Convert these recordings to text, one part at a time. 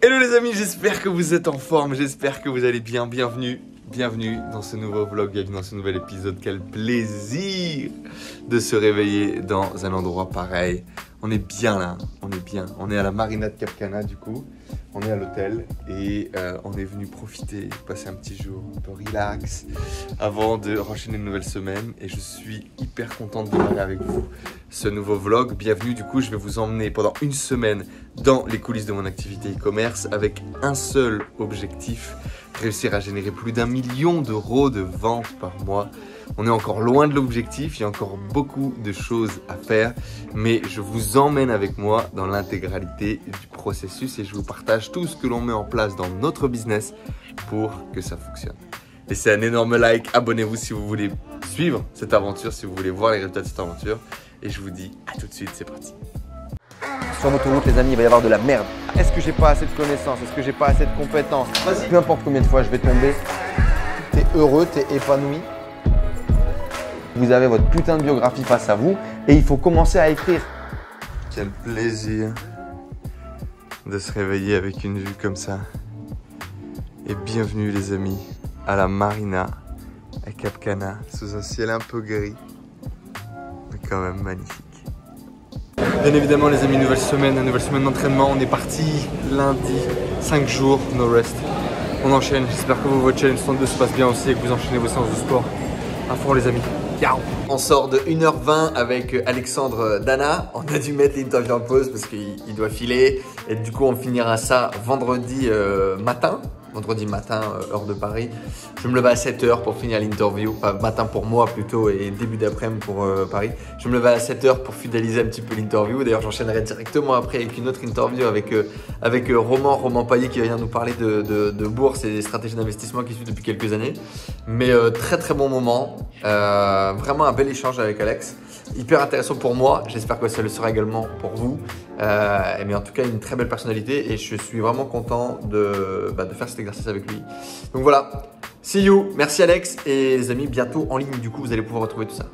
Hello les amis, j'espère que vous êtes en forme, j'espère que vous allez bien. Bienvenue dans ce nouveau vlog, bienvenue dans ce nouvel épisode. Quel plaisir de se réveiller dans un endroit pareil. On est bien là, on est bien. On est à la marina de Cap Cana du coup. On est à l'hôtel et on est venu profiter, passer un petit jour un peu relax avant de enchaîner une nouvelle semaine. Et je suis hyper content de démarrer avec vous ce nouveau vlog. Bienvenue, du coup je vais vous emmener pendant une semaine dans les coulisses de mon activité e-commerce avec un seul objectif, réussir à générer plus d'1 million d'euros de ventes par mois. On est encore loin de l'objectif, il y a encore beaucoup de choses à faire, mais je vous emmène avec moi dans l'intégralité du processus et je vous partage tout ce que l'on met en place dans notre business pour que ça fonctionne. Laissez un énorme like, abonnez-vous si vous voulez suivre cette aventure, si vous voulez voir les résultats de cette aventure. Et je vous dis à tout de suite, c'est parti. Sur l'autoroute, les amis, il va y avoir de la merde. Est-ce que j'ai pas assez de connaissances? Est-ce que j'ai pas assez de compétences? Peu importe combien de fois je vais tomber, t'es heureux, t'es épanoui. Vous avez votre putain de biographie face à vous et il faut commencer à écrire. Quel plaisir de se réveiller avec une vue comme ça. Et bienvenue les amis à la marina à Cap Cana sous un ciel un peu gris, mais quand même magnifique. Bien évidemment les amis, nouvelle semaine d'entraînement. On est parti lundi, 5 jours, no rest. On enchaîne, j'espère que votre challenge 32 se passe bien aussi et que vous enchaînez vos séances de sport. À fond les amis. Ciao. On sort de 1h20 avec Alexandre Dana. On a dû mettre l'interview en pause parce qu'il doit filer. Et du coup, on finira ça vendredi matin. Vendredi matin, heure de Paris. Je me levais à 7h pour finir l'interview. Enfin, matin pour moi plutôt et début d'après-midi pour Paris. Je me levais à 7h pour fidéliser un petit peu l'interview. D'ailleurs, j'enchaînerai directement après avec une autre interview avec Roman Paillet qui va venir nous parler de bourse et des stratégies d'investissement qui suivent depuis quelques années. Mais très bon moment. Vraiment un bel échange avec Alex. Hyper intéressant pour moi. J'espère que ça le sera également pour vous. Mais en tout cas, une très belle personnalité et je suis vraiment content de faire cet exercice avec lui. Donc voilà, see you, merci Alex et les amis, bientôt en ligne du coup, vous allez pouvoir retrouver tout ça.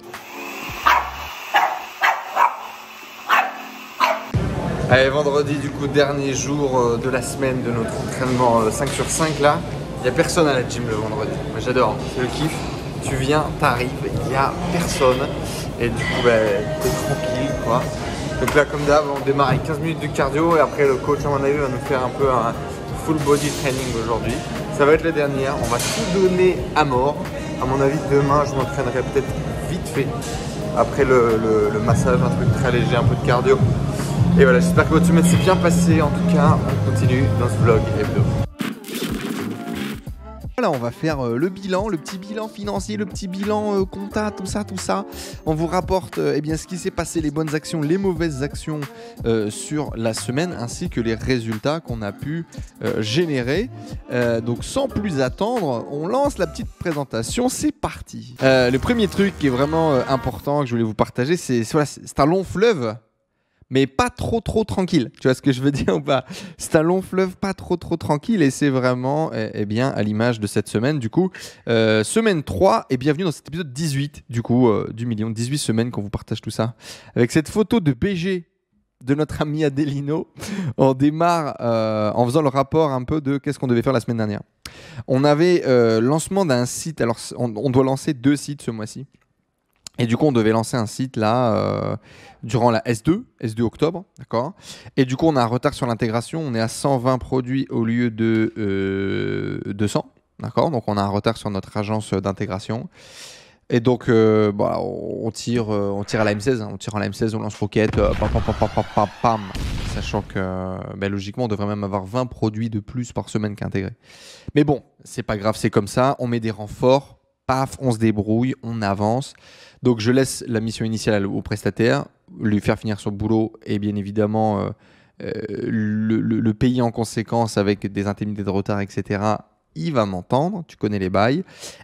Allez, vendredi du coup, dernier jour de la semaine de notre entraînement 5 sur 5 là. Il n'y a personne à la gym le vendredi, moi j'adore, c'est le kiff. Tu viens, t'arrives, il n'y a personne et du coup t'es tranquille quoi. Donc là comme d'hab, on démarre avec 15 minutes de cardio et après le coach à mon avis va nous faire un peu un full body training aujourd'hui. Ça va être la dernière, on va tout donner à mort. À mon avis demain je m'entraînerai peut-être vite fait après le massage, un truc très léger, un peu de cardio. Et voilà, j'espère que votre semaine s'est bien passée. En tout cas, on continue dans ce vlog hebdo. Là, on va faire le bilan, le petit bilan financier, le petit bilan compta, tout ça. On vous rapporte ce qui s'est passé, les bonnes actions, les mauvaises actions sur la semaine, ainsi que les résultats qu'on a pu générer. Donc sans plus attendre, on lance la petite présentation, c'est parti. Le premier truc qui est vraiment important que je voulais vous partager, c'est un long fleuve. Mais pas trop tranquille. Tu vois ce que je veux dire ou pas? C'est un long fleuve pas trop tranquille et c'est vraiment à l'image de cette semaine. Du coup, semaine 3 et bienvenue dans cet épisode 18 du coup du million. 18 semaines qu'on vous partage tout ça. Avec cette photo de BG de notre ami Adelino, on démarre en faisant le rapport un peu de qu'est-ce qu'on devait faire la semaine dernière. On avait lancement d'un site. Alors, on doit lancer 2 sites ce mois-ci. Et du coup, on devait lancer un site là durant la S2 octobre, d'accord. Et du coup, on a un retard sur l'intégration. On est à 120 produits au lieu de 200, d'accord. Donc, on a un retard sur notre agence d'intégration. Et donc, on tire à la M16. On tire à la M16, on lance Rocket, pam. Sachant que logiquement, on devrait même avoir 20 produits de plus par semaine qu'intégrés. Mais bon, c'est pas grave, c'est comme ça. On met des renforts. Paf, on se débrouille, on avance. Donc, je laisse la mission initiale au prestataire, lui faire finir son boulot et bien évidemment le payer en conséquence avec des indemnités de retard, etc. Il va m'entendre, tu connais les bails.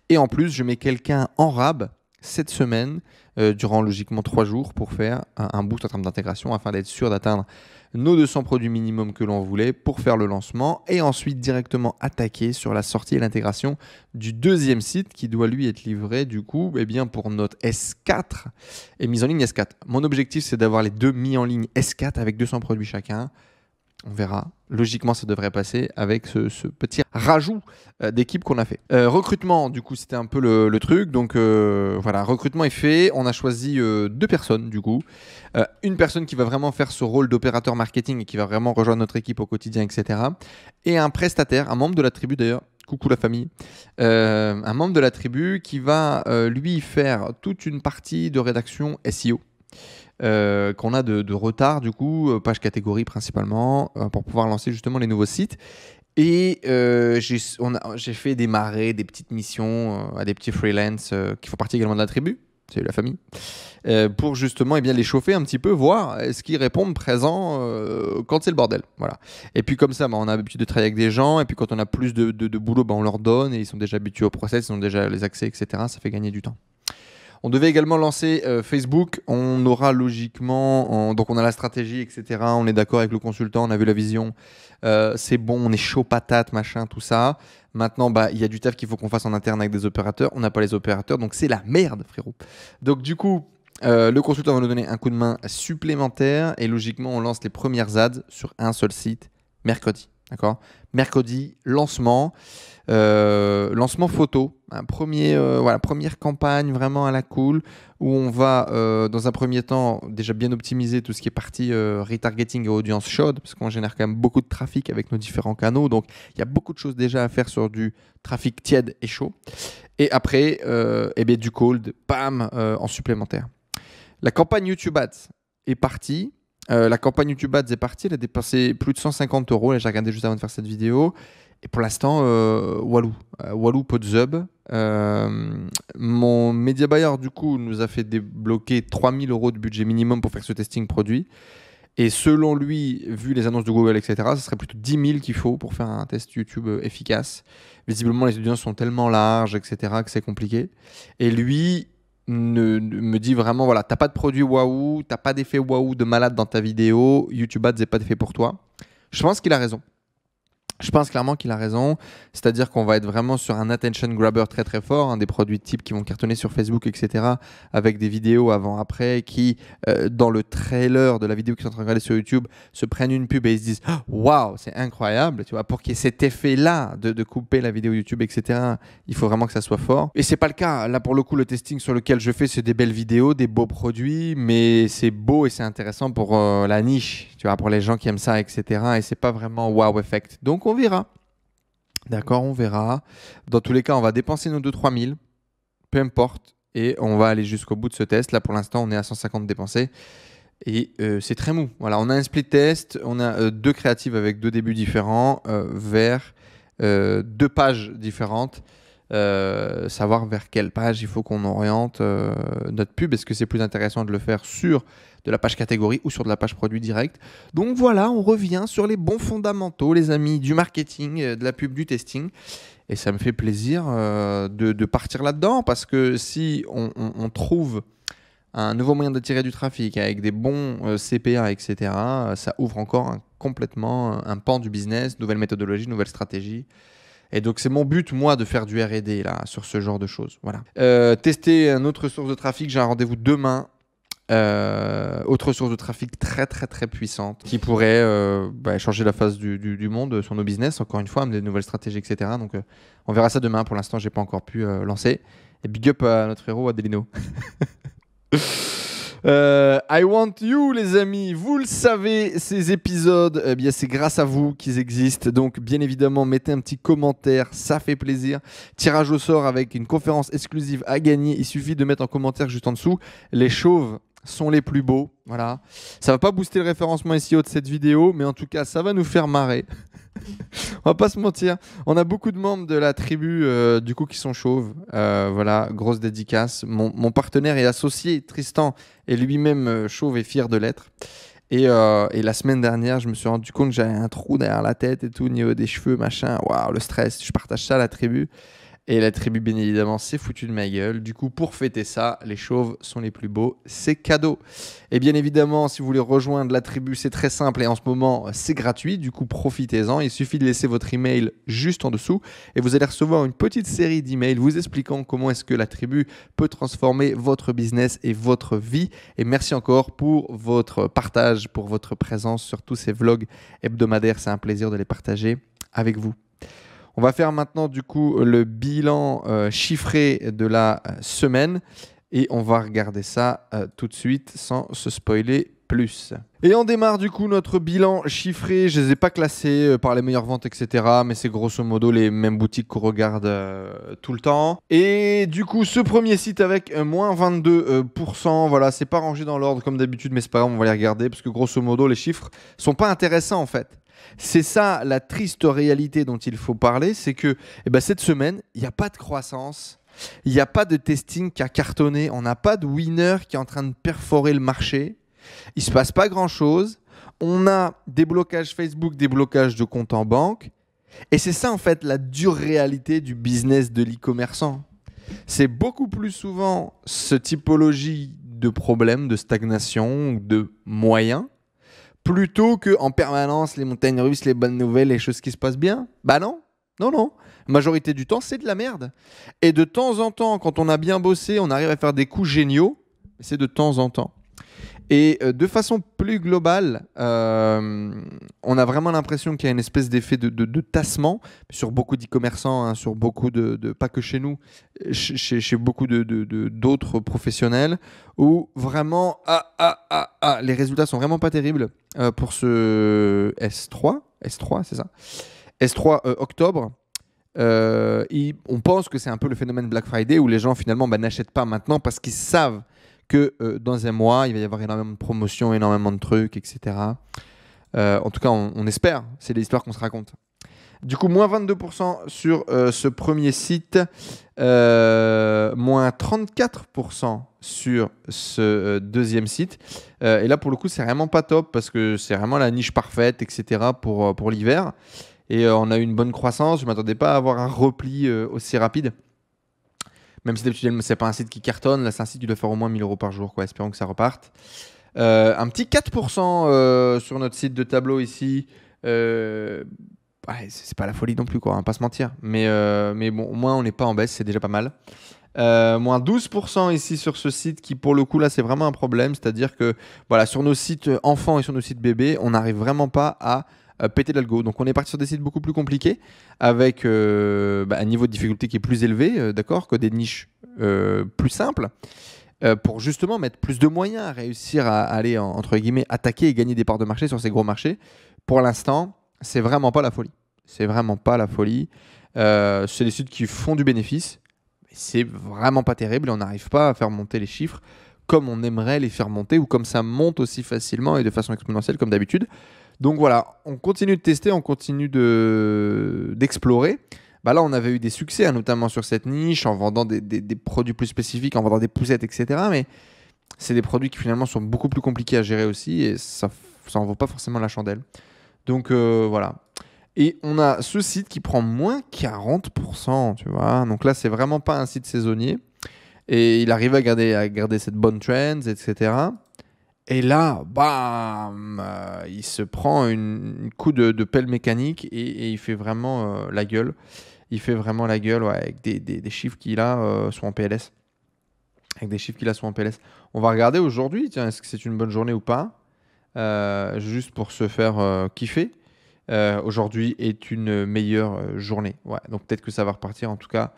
Et en plus, je mets quelqu'un en rab cette semaine, durant logiquement 3 jours, pour faire un boost en termes d'intégration afin d'être sûr d'atteindre nos 200 produits minimum que l'on voulait pour faire le lancement et ensuite directement attaquer sur la sortie et l'intégration du deuxième site qui doit lui être livré du coup pour notre S4 et mise en ligne S4. Mon objectif c'est d'avoir les 2 mis en ligne S4 avec 200 produits chacun. On verra. Logiquement, ça devrait passer avec ce petit rajout d'équipe qu'on a fait. Recrutement, du coup, c'était un peu le truc. Donc voilà, recrutement est fait. On a choisi 2 personnes, du coup. Une personne qui va vraiment faire ce rôle d'opérateur marketing et qui va vraiment rejoindre notre équipe au quotidien, etc. Et un prestataire, un membre de la tribu d'ailleurs. Coucou la famille. Un membre de la tribu qui va, lui, faire toute une partie de rédaction SEO. Qu'on a de retard du coup, page catégorie principalement, pour pouvoir lancer justement les nouveaux sites. Et j'ai fait démarrer des petites missions à des petits freelance qui font partie également de la tribu, c'est la famille, pour justement bien les chauffer un petit peu, voir est-ce qu'ils répondent présents quand c'est le bordel. Voilà. Et puis comme ça, on a l'habitude de travailler avec des gens, et puis quand on a plus de boulot, on leur donne, et ils sont déjà habitués au process, ils ont déjà les accès, etc. Ça fait gagner du temps. On devait également lancer Facebook. On aura logiquement, donc on a la stratégie, etc. On est d'accord avec le consultant, on a vu la vision. C'est bon, on est chaud patate, machin, tout ça. Maintenant, il y a du taf qu'il faut qu'on fasse en interne avec des opérateurs. On n'a pas les opérateurs, donc c'est la merde, frérot. Donc du coup, le consultant va nous donner un coup de main supplémentaire et logiquement, on lance les premières ads sur un seul site mercredi. D'accord ? Mercredi, lancement photo, première campagne vraiment à la cool où on va dans un premier temps déjà bien optimiser tout ce qui est partie retargeting et audience chaude parce qu'on génère quand même beaucoup de trafic avec nos différents canaux, donc il y a beaucoup de choses déjà à faire sur du trafic tiède et chaud, et après du cold, bam, en supplémentaire. La campagne YouTube Ads est partie. La campagne YouTube Ads est partie, elle a dépensé plus de 150 €. Là, j'ai regardé juste avant de faire cette vidéo. Et pour l'instant, Walou Podzub. Mon média buyer, du coup, nous a fait débloquer 3 000 € de budget minimum pour faire ce testing produit. Et selon lui, vu les annonces de Google, etc., ce serait plutôt 10 000 qu'il faut pour faire un test YouTube efficace. Visiblement, les audiences sont tellement larges, etc., que c'est compliqué. Et lui me dit vraiment, voilà, t'as pas de produit waouh, t'as pas d'effet waouh de malade dans ta vidéo, YouTube Ads n'est pas d'effet pour toi. Je pense qu'il a raison. Je pense clairement qu'il a raison, c'est-à-dire qu'on va être vraiment sur un attention grabber très très fort, des produits types qui vont cartonner sur Facebook, etc., avec des vidéos avant-après qui, dans le trailer de la vidéo qu'ils sont en train de regarder sur YouTube, se prennent une pub et ils se disent « Waouh, c'est incroyable !» Tu vois, pour qu'il y ait cet effet-là de couper la vidéo YouTube, etc., il faut vraiment que ça soit fort. Et c'est pas le cas. Là, pour le coup, le testing sur lequel je fais, c'est des belles vidéos, des beaux produits, mais c'est beau et c'est intéressant pour la niche, tu vois, pour les gens qui aiment ça, etc., et c'est pas vraiment wow effect. Donc, on verra. D'accord, on verra. Dans tous les cas, on va dépenser nos 2-3 000, peu importe, et on va aller jusqu'au bout de ce test. Là, pour l'instant, on est à 150 dépensés et c'est très mou. Voilà, on a un split test, on a 2 créatives avec 2 débuts différents vers 2 pages différentes. Savoir vers quelle page il faut qu'on oriente notre pub. Est-ce que c'est plus intéressant de le faire sur de la page catégorie ou sur de la page produit direct? Donc voilà, on revient sur les bons fondamentaux, les amis, du marketing, de la pub, du testing. Et ça me fait plaisir de partir là-dedans, parce que si on trouve un nouveau moyen d'attirer du trafic avec des bons CPA, etc., ça ouvre encore complètement un pan du business, nouvelle méthodologie, nouvelle stratégie. Et donc, c'est mon but, moi, de faire du R&D là, sur ce genre de choses. Voilà. Tester une autre source de trafic. J'ai un rendez-vous demain. Autre source de trafic très, très, très puissante qui pourrait changer la face du monde sur nos business. Encore une fois, amener de nouvelles stratégies, etc. Donc, on verra ça demain. Pour l'instant, je n'ai pas encore pu lancer. Et big up à notre héros, Adelino. I want you, les amis. Vous le savez, ces épisodes, c'est grâce à vous qu'ils existent. Donc, bien évidemment, mettez un petit commentaire, ça fait plaisir. Tirage au sort avec une conférence exclusive à gagner. Il suffit de mettre en commentaire juste en dessous. Les chauves sont les plus beaux. Voilà. Ça va pas booster le référencement SEO de cette vidéo, mais en tout cas, ça va nous faire marrer. On va pas se mentir, on a beaucoup de membres de la tribu du coup qui sont chauves. Voilà, grosse dédicace. Mon partenaire et associé Tristan est lui-même chauve et fier de l'être. Et la semaine dernière, je me suis rendu compte que j'avais un trou derrière la tête et tout au niveau des cheveux, machin. Waouh, le stress. Je partage ça à la tribu. Et la tribu, bien évidemment, s'est foutue de ma gueule. Du coup, pour fêter ça, les chauves sont les plus beaux. C'est cadeau. Et bien évidemment, si vous voulez rejoindre la tribu, c'est très simple. Et en ce moment, c'est gratuit. Du coup, profitez-en. Il suffit de laisser votre email juste en dessous. Et vous allez recevoir une petite série d'emails vous expliquant comment est-ce que la tribu peut transformer votre business et votre vie. Et merci encore pour votre partage, pour votre présence sur tous ces vlogs hebdomadaires. C'est un plaisir de les partager avec vous. On va faire maintenant du coup le bilan chiffré de la semaine et on va regarder ça tout de suite sans se spoiler plus. Et on démarre du coup notre bilan chiffré. Je ne les ai pas classés par les meilleures ventes, etc. Mais c'est grosso modo les mêmes boutiques qu'on regarde tout le temps. Et du coup, ce premier site avec moins 22%, voilà, c'est pas rangé dans l'ordre comme d'habitude, mais c'est pas grave, on va les regarder parce que grosso modo, les chiffres sont pas intéressants en fait. C'est ça la triste réalité dont il faut parler, c'est que cette semaine, il n'y a pas de croissance, il n'y a pas de testing qui a cartonné, on n'a pas de winner qui est en train de perforer le marché, il ne se passe pas grand-chose, on a des blocages Facebook, des blocages de comptes en banque, et c'est ça en fait la dure réalité du business de l'e-commerçant. C'est beaucoup plus souvent ce typologie de problèmes, de stagnation ou de moyens, plutôt qu'en permanence les montagnes russes, les bonnes nouvelles, les choses qui se passent bien. Bah non, non, non. La majorité du temps, c'est de la merde. Et de temps en temps, quand on a bien bossé, on arrive à faire des coups géniaux. C'est de temps en temps. Et de façon plus globale, on a vraiment l'impression qu'il y a une espèce d'effet de tassement sur beaucoup d'e-commerçants, hein, sur beaucoup pas que chez nous, chez beaucoup d'autres professionnels, où vraiment, les résultats sont vraiment pas terribles pour ce S3, c'est ça, S3 octobre. On pense que c'est un peu le phénomène Black Friday où les gens finalement n'achètent pas maintenant parce qu'ils savent que dans un mois, il va y avoir énormément de promotions, énormément de trucs, etc. En tout cas, on espère. C'est l'histoire qu'on se raconte. Du coup, moins 22% sur ce premier site, moins 34% sur ce deuxième site. Et là, pour le coup, c'est vraiment pas top parce que c'est vraiment la niche parfaite, etc. pour l'hiver. Et on a eu une bonne croissance. Je ne m'attendais pas à avoir un repli aussi rapide. Même si d'habitude, ce n'est pas un site qui cartonne. Là, c'est un site qui doit faire au moins 1 000 € par jour. Espérons que ça reparte. Un petit 4% sur notre site de tableau ici. C'est pas la folie non plus, on va pas se mentir. Mais bon, au moins, on n'est pas en baisse. C'est déjà pas mal. Moins 12% ici sur ce site qui, pour le coup, là, c'est vraiment un problème. C'est-à-dire que voilà, sur nos sites enfants et sur nos sites bébés, on n'arrive vraiment pas à péter l'algo. Donc on est parti sur des sites beaucoup plus compliqués avec un niveau de difficulté qui est plus élevé, d'accord, que des niches plus simples pour justement mettre plus de moyens à réussir à aller entre guillemets attaquer et gagner des parts de marché sur ces gros marchés. Pour l'instant, c'est vraiment pas la folie. C'est vraiment pas la folie. C'est des sites qui font du bénéfice, mais c'est vraiment pas terrible et on n'arrive pas à faire monter les chiffres comme on aimerait les faire monter ou comme ça monte aussi facilement et de façon exponentielle comme d'habitude. Donc voilà, on continue de tester, on continue d'explorer. Là, on avait eu des succès, hein, notamment sur cette niche, en vendant des produits plus spécifiques, en vendant des poussettes, etc. Mais c'est des produits qui finalement sont beaucoup plus compliqués à gérer aussi et ça en vaut pas forcément la chandelle. Donc voilà. Et on a ce site qui prend moins 40%, tu vois. Donc là, c'est vraiment pas un site saisonnier. Et il arrive à garder cette bonne trend, etc. Et là, bam, il se prend un coup de pelle mécanique et il fait vraiment la gueule. Il fait vraiment la gueule avec des chiffres qu'il a sont en PLS. On va regarder aujourd'hui, tiens, est-ce que c'est une bonne journée ou pas, juste pour se faire kiffer. Aujourd'hui est une meilleure journée. Ouais, donc peut-être que ça va repartir. En tout cas,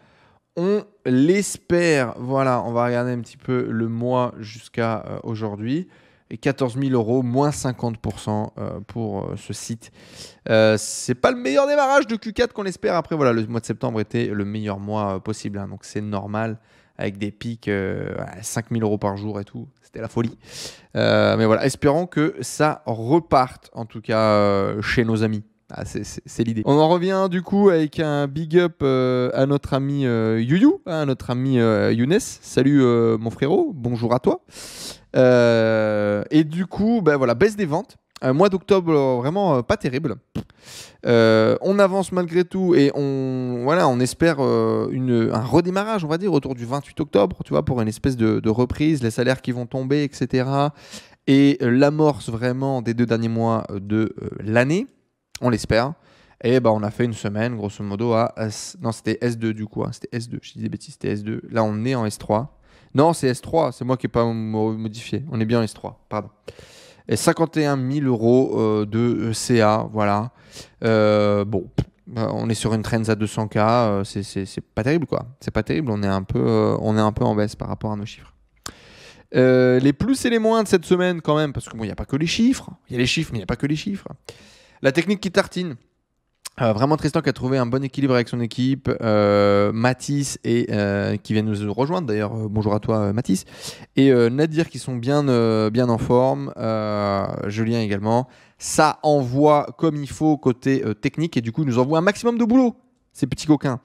on l'espère. Voilà, on va regarder un petit peu le mois jusqu'à aujourd'hui. Et 14 000 €, moins 50% pour ce site. C'est pas le meilleur démarrage de Q4 qu'on espère. Après, voilà, le mois de septembre était le meilleur mois possible. Hein, donc c'est normal, avec des pics 5 000 € par jour et tout. C'était la folie. Mais voilà, espérons que ça reparte, en tout cas, chez nos amis. C'est l'idée. On en revient du coup avec un big up à notre ami Youyou, à notre ami Younes. Salut mon frérot, bonjour à toi. Et du coup, voilà, baisse des ventes. Mois d'octobre, vraiment pas terrible. On avance malgré tout et on espère un redémarrage, on va dire, autour du 28 octobre, tu vois, pour une espèce de reprise, les salaires qui vont tomber, etc. Et l'amorce vraiment des 2 derniers mois de l'année, on l'espère. Et on a fait une semaine, grosso modo, non, c'était S2 du coup, hein, c'était S2, je dis des bêtises, c'était S2. Là, on est en S3. Non, c'est S3, c'est moi qui n'ai pas modifié. On est bien en S3, pardon. Et 51 000 € de CA, voilà. On est sur une trend à 200K, c'est pas terrible, quoi. C'est pas terrible, on est un peu en baisse par rapport à nos chiffres. Les plus et les moins de cette semaine, quand même, parce que il n'y a pas que les chiffres. Il y a les chiffres, mais il n'y a pas que les chiffres. La technique qui tartine. Vraiment Tristan qui a trouvé un bon équilibre avec son équipe, Mathis et qui vient nous rejoindre d'ailleurs, bonjour à toi Mathis, et Nadir qui sont bien en forme, Julien également. Ça envoie comme il faut côté technique et du coup ils nous envoie un maximum de boulot, ces petits coquins.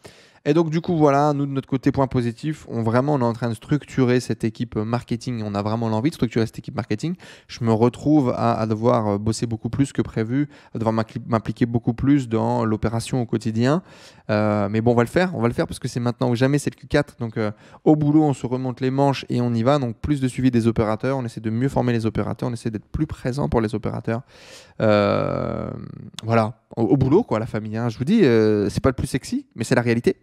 Et donc du coup voilà, nous de notre côté point positif, on est en train de structurer cette équipe marketing, on a vraiment l'envie de structurer cette équipe marketing. Je me retrouve à devoir bosser beaucoup plus que prévu, à devoir m'impliquer beaucoup plus dans l'opération au quotidien. Mais bon, on va le faire parce que c'est maintenant ou jamais, c'est le Q4. Donc au boulot, on se remonte les manches et on y va. Donc plus de suivi des opérateurs, on essaie de mieux former les opérateurs, on essaie d'être plus présent pour les opérateurs. Voilà, au boulot quoi, la famille. Hein. Je vous dis, c'est pas le plus sexy, mais c'est la réalité.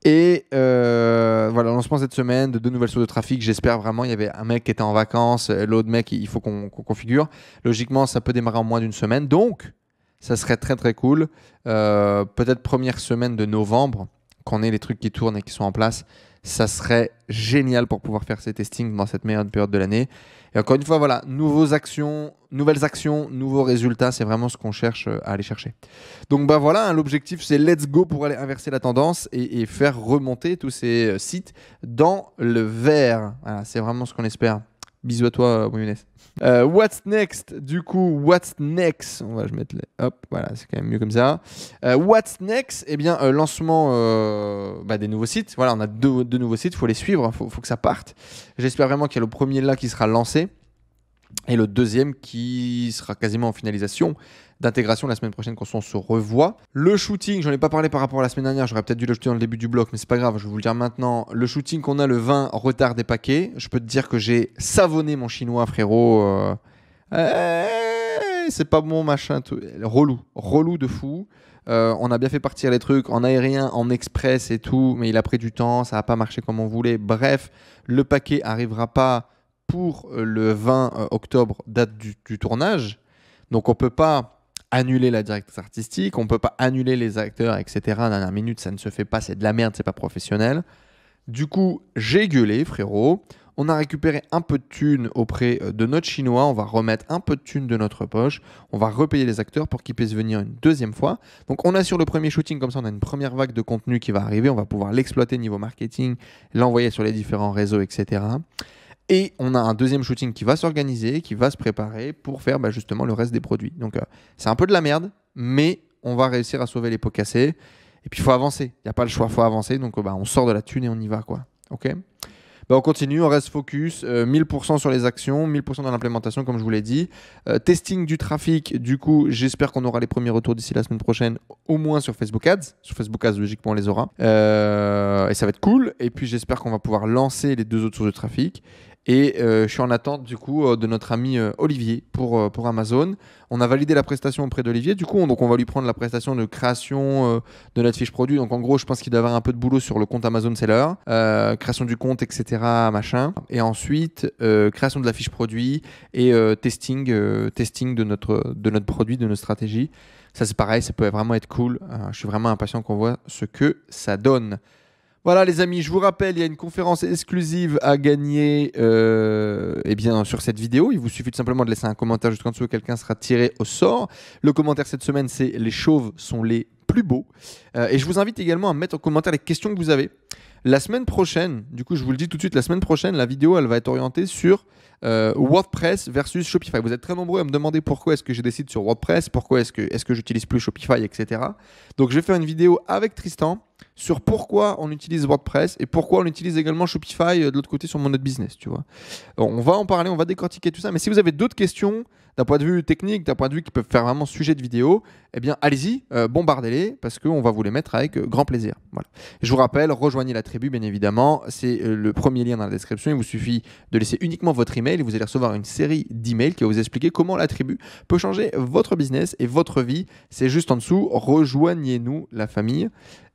Et voilà, lancement cette semaine de 2 nouvelles sources de trafic. J'espère vraiment. Il y avait un mec qui était en vacances, l'autre mec, il faut qu'on configure. Logiquement, ça peut démarrer en moins d'une semaine. Donc, ça serait très très cool. Peut-être première semaine de novembre, qu'on ait les trucs qui tournent et qui sont en place. Ça serait génial pour pouvoir faire ces testings dans cette meilleure période de l'année. Et encore une fois, voilà, nouvelles actions, nouveaux résultats, c'est vraiment ce qu'on cherche à aller chercher. Donc voilà, hein, l'objectif c'est let's go pour aller inverser la tendance et faire remonter tous ces sites dans le vert. Voilà, c'est vraiment ce qu'on espère. Bisous à toi, mon Younes. What's next? Du coup, what's next? Je vais mettre hop, voilà, c'est quand même mieux comme ça. What's next? Eh bien, lancement des nouveaux sites. Voilà, on a deux nouveaux sites, il faut les suivre, faut que ça parte. J'espère vraiment qu'il y a le premier là qui sera lancé et le deuxième qui sera quasiment en finalisation d'intégration la semaine prochaine quand on se revoit. Le shooting, j'en ai pas parlé par rapport à la semaine dernière, j'aurais peut-être dû l'ajouter dans le début du bloc, mais c'est pas grave, je vais vous le dire maintenant. Le shooting qu'on a le 20, retard des paquets. Je peux te dire que j'ai savonné mon chinois, frérot. C'est pas bon, machin, tout. Relou de fou. On a bien fait partir les trucs en aérien, en express et tout, mais il a pris du temps, ça n'a pas marché comme on voulait. Bref, le paquet arrivera pas pour le 20 octobre, date du tournage. Donc on peut pas annuler la directrice artistique, on peut pas annuler les acteurs, etc. Dernière minute, ça ne se fait pas, c'est de la merde, c'est pas professionnel. Du coup, j'ai gueulé, frérot. On a récupéré un peu de thunes auprès de notre chinois. On va remettre un peu de thunes de notre poche. On va repayer les acteurs pour qu'ils puissent venir une deuxième fois. Donc, on a sur le premier shooting, comme ça, on a une première vague de contenu qui va arriver. On va pouvoir l'exploiter niveau marketing, l'envoyer sur les différents réseaux, etc. Et on a un deuxième shooting qui va s'organiser, qui va se préparer pour faire justement le reste des produits. Donc, c'est un peu de la merde, mais on va réussir à sauver les pots cassés. Et puis, il faut avancer. Il n'y a pas le choix, il faut avancer. Donc, on sort de la thune et on y va, quoi. OK ? On continue, on reste focus, 1000% sur les actions, 1000% dans l'implémentation, comme je vous l'ai dit. Testing du trafic, du coup, j'espère qu'on aura les premiers retours d'ici la semaine prochaine, au moins sur Facebook Ads. Sur Facebook Ads, logiquement, on les aura. Et ça va être cool. Et puis, j'espère qu'on va pouvoir lancer les 2 autres sources de trafic. Et je suis en attente du coup de notre ami Olivier pour Amazon. On a validé la prestation auprès d'Olivier. Du coup, on va lui prendre la prestation de création de notre fiche produit. Donc en gros, je pense qu'il doit avoir un peu de boulot sur le compte Amazon Seller, création du compte, etc. machin. Et ensuite, création de la fiche produit et testing de notre produit, de notre stratégie. Ça c'est pareil, ça peut vraiment être cool. Je suis vraiment impatient qu'on voit ce que ça donne. Voilà les amis, je vous rappelle, il y a une conférence exclusive à gagner sur cette vidéo. Il vous suffit tout simplement de laisser un commentaire juste en dessous, quelqu'un sera tiré au sort. Le commentaire cette semaine, c'est « Les chauves sont les plus beaux ». Et je vous invite également à mettre en commentaire les questions que vous avez. La semaine prochaine, du coup je vous le dis tout de suite, la semaine prochaine, la vidéo elle va être orientée sur WordPress versus Shopify. Vous êtes très nombreux à me demander pourquoi est-ce que je décide sur WordPress, pourquoi est-ce que j'utilise plus Shopify, etc. Donc je vais faire une vidéo avec Tristan sur pourquoi on utilise WordPress et pourquoi on utilise également Shopify de l'autre côté sur mon autre business, tu vois. On va en parler, on va décortiquer tout ça. Mais si vous avez d'autres questions d'un point de vue technique, d'un point de vue qui peuvent faire vraiment sujet de vidéo, eh bien allez-y, bombardez-les parce qu'on va vous les mettre avec grand plaisir. Voilà. Je vous rappelle, rejoignez la tribu bien évidemment, c'est le premier lien dans la description. Il vous suffit de laisser uniquement votre email et vous allez recevoir une série d'emails qui va vous expliquer comment la tribu peut changer votre business et votre vie. C'est juste en dessous, rejoignez-nous la famille.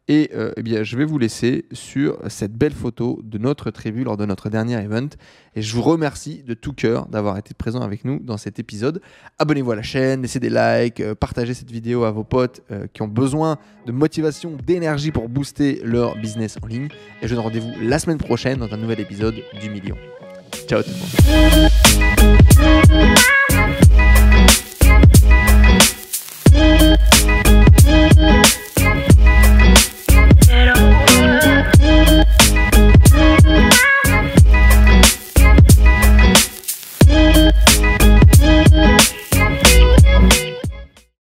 Et eh bien, je vais vous laisser sur cette belle photo de notre tribu lors de notre dernier event. Et je vous remercie de tout cœur d'avoir été présent avec nous dans cet épisode. Abonnez-vous à la chaîne, laissez des likes, partagez cette vidéo à vos potes qui ont besoin de motivation, d'énergie pour booster leur business en ligne. Et je vous donne rendez-vous la semaine prochaine dans un nouvel épisode du Million. Ciao tout le monde.